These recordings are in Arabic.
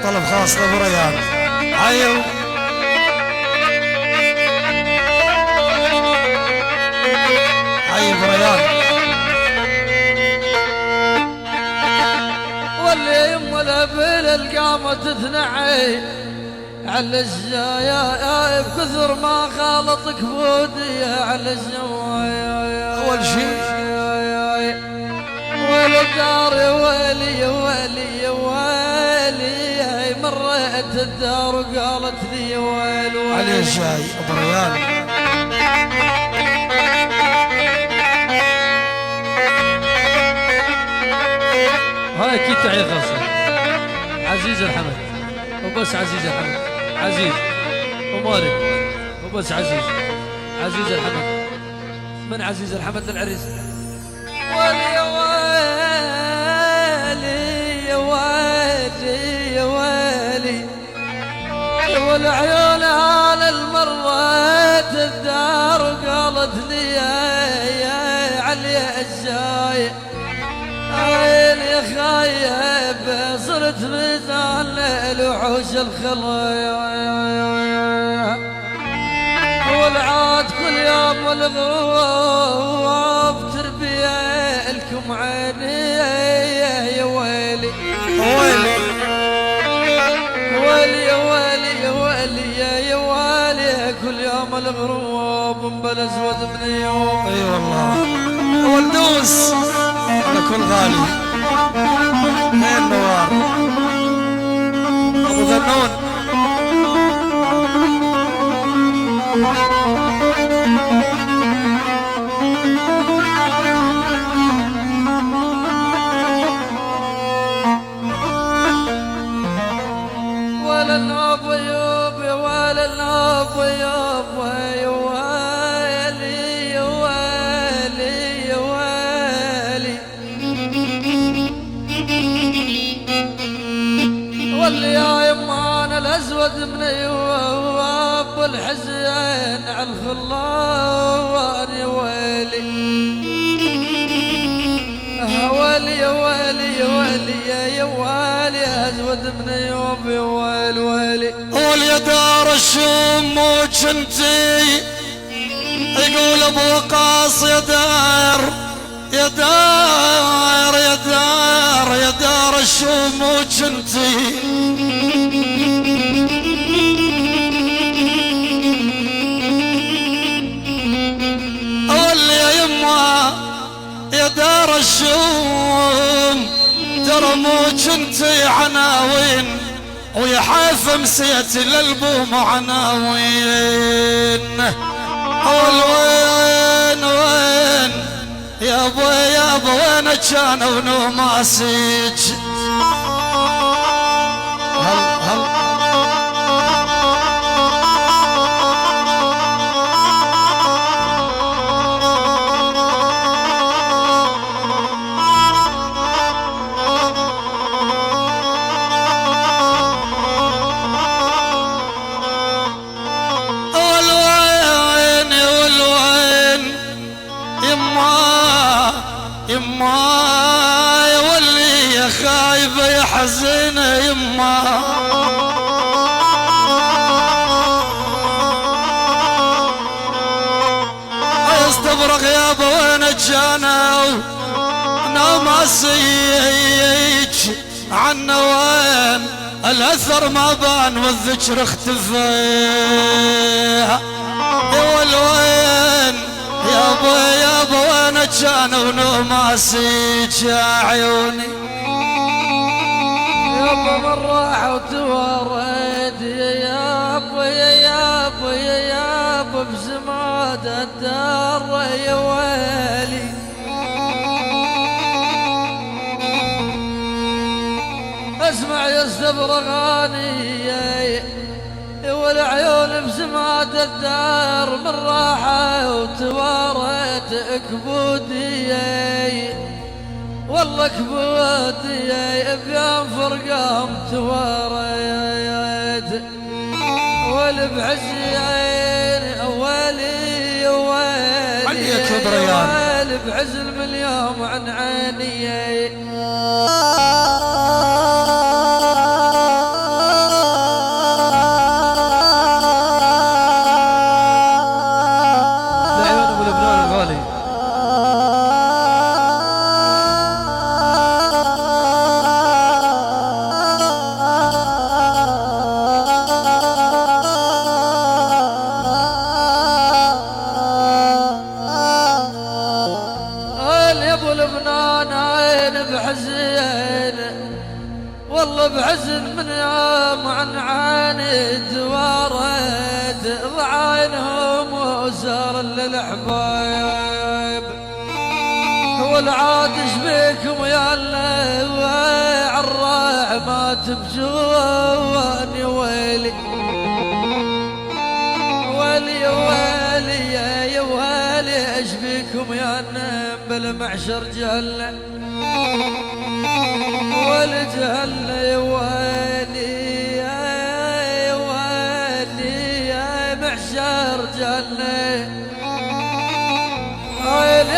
طلب خاص لابو ريان. عيو عيو ابو ريان. واللي يم الابل القامة تثنعي على الجاية بكثر ما خالطك بودي على الجوايا. اول شيء والدار يا ويلي يا ويلي يا ويلي مريت الدار وقالت لي يا ويل ويلي. علي الجاي ابو ريان. هاي اكيد تعي خاصة عزيز الحمد وبس. عزيز الحمد عزيز ومالك وبس. عزيز عزيز الحمد من عزيز الحمد للعريس. ويلي يا ويلي يا ويلي يا ويلي والعيون على المرات الدار وقالت لي يا علي الجاي عيني خايب صرت مثال الوحوش الخلايا. والعاد كل يوم والغروب تربيه لكم عيني يا ويلي ويلي ويلي يا ويلي يا ويلي يا ويلي كل يوم الغروب مبلز من يوم. اي والله والدوس على كل غالي. اثنين نوار ابو ذنون. ولا النوب يوب ولا النوب يوب يا ويلي يا ويلي يا ويلي. واللي يا يمان الاسود من يواب الحزين على الخلان يا ويلي. ويلي يا ويلي يا ويلي يا ويلي اسود من يوب يا ويلي ويلي. قول يا دار الشم وجنتي يقول ابو وقاص يا دار يا دار يا دار يا دار الشم وجنتي. قول يا يما يا دار الشوم ترى مو جنتي عناوين ويا حيف مسيت للبوم عناوين. اول وين وين يا ابو يا ابو وين كانوا نوماسيج. هل يما يا ولي يا خايبة يا حزينة يما. استبرق يابا وين جانوا نوماسيج عنا وين الاثر ما بان والذكر اختفى. يا وين يابا يابا وين كانوا نوماسيج يا عيوني. يابا من راح وتورد يا يابا يا يابا يا يابا بزماد الدار يا ويلي. اسمع يا استبرغاني والعيون بزماد الدار من راحة وتوارت كبودي والله كبودي بيوم فرقام توارت والبعزين ولي ولي بعز المليوم عن عيني. يوم عن عاند وارد ضعينهم وزار للحبايب والعاد شبيكم يا الله عالراع ما تبجون يا ويلي ويلي ويلي يا ويلي اشبيكم يا نم بالمعشر جهلنا والجهلنا يا ويلي يا ويلي يا معشر جهلنا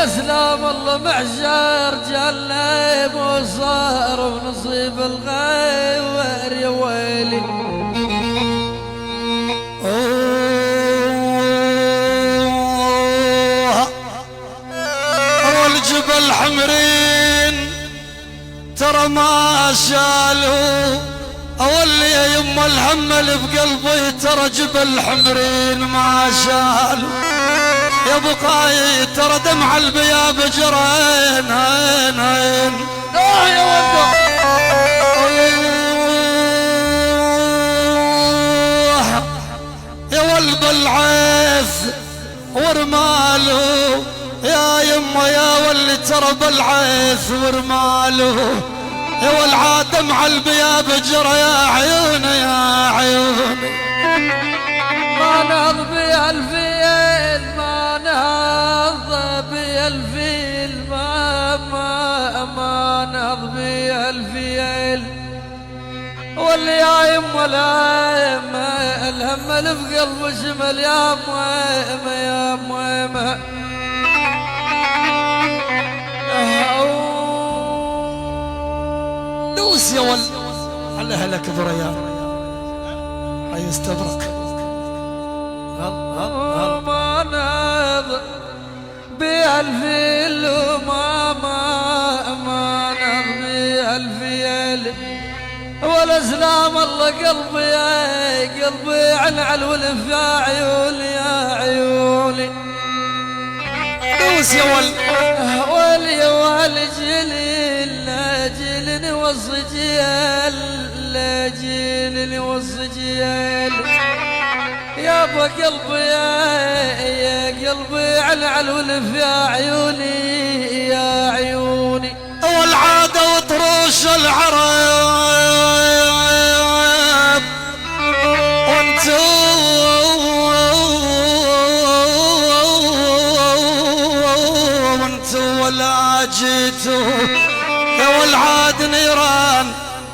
يا سلام الله معشر جهلنا وصار ونصيب الغير يا ويلي والجبل حمرين ترى ما شالوا اولي يا يما الهم اللي بقلبي ترى جبل حمرين ما شالوا يا بقاي ترى دمع البياب جرين هين هين يا ودو يا ولب العيث ورماله يا يما يا واللي ترى بالعيث ورماله يا والعاد دمع البياب جرى يا عيوني يا عيوني ما نهض بيها الفيل ما نهض بيها الفيل ما نهض بيها الفيل واللي يا يما الهم اللي في قلبه شمل يا مهمة يا مهمة دوس يا ول على اهلك بريان حيستبرك ما نهض بيها الفيل ما نهض بيها الفيل ولا سلام الله قلبي يا قلبي على ولف يا عيوني يا عيوني دوس يا ول ولي ولي جيلني والصجيل جيلني والصجيل يا ابو قلبي يا قلبي على ولف يا عيوني يا عيوني والعادة وطروش العرب وانتو ولا جيتوا يا والعاد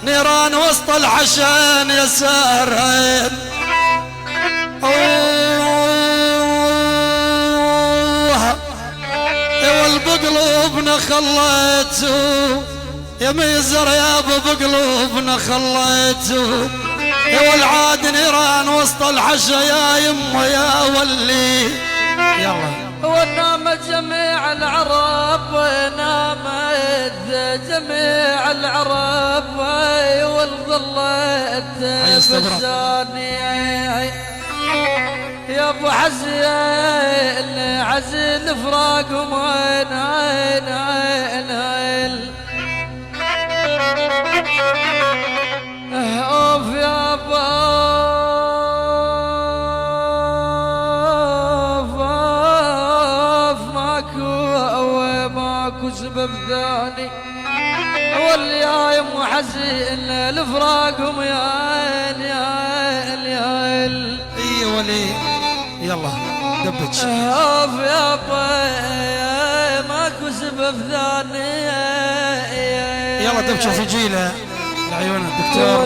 نيران وسط الحشان يا سارين يا والبقلوبنا خليتو يا ميزر يا ابو بقلوبنا خليتو يا والعاد نيران وسط الحشا يا يما يا ولي يلا ونامت جميع العرب ونامت جميع العرب والظلت بساني يا ابو حزين فراقهم وين اوف يا ماكو سبب ثاني واللي يا يم حزين لفراقهم يا اي ولي يلا دبج اوف يا ماكو سبب ثاني يلا دبج في جيله لعيون الدكتور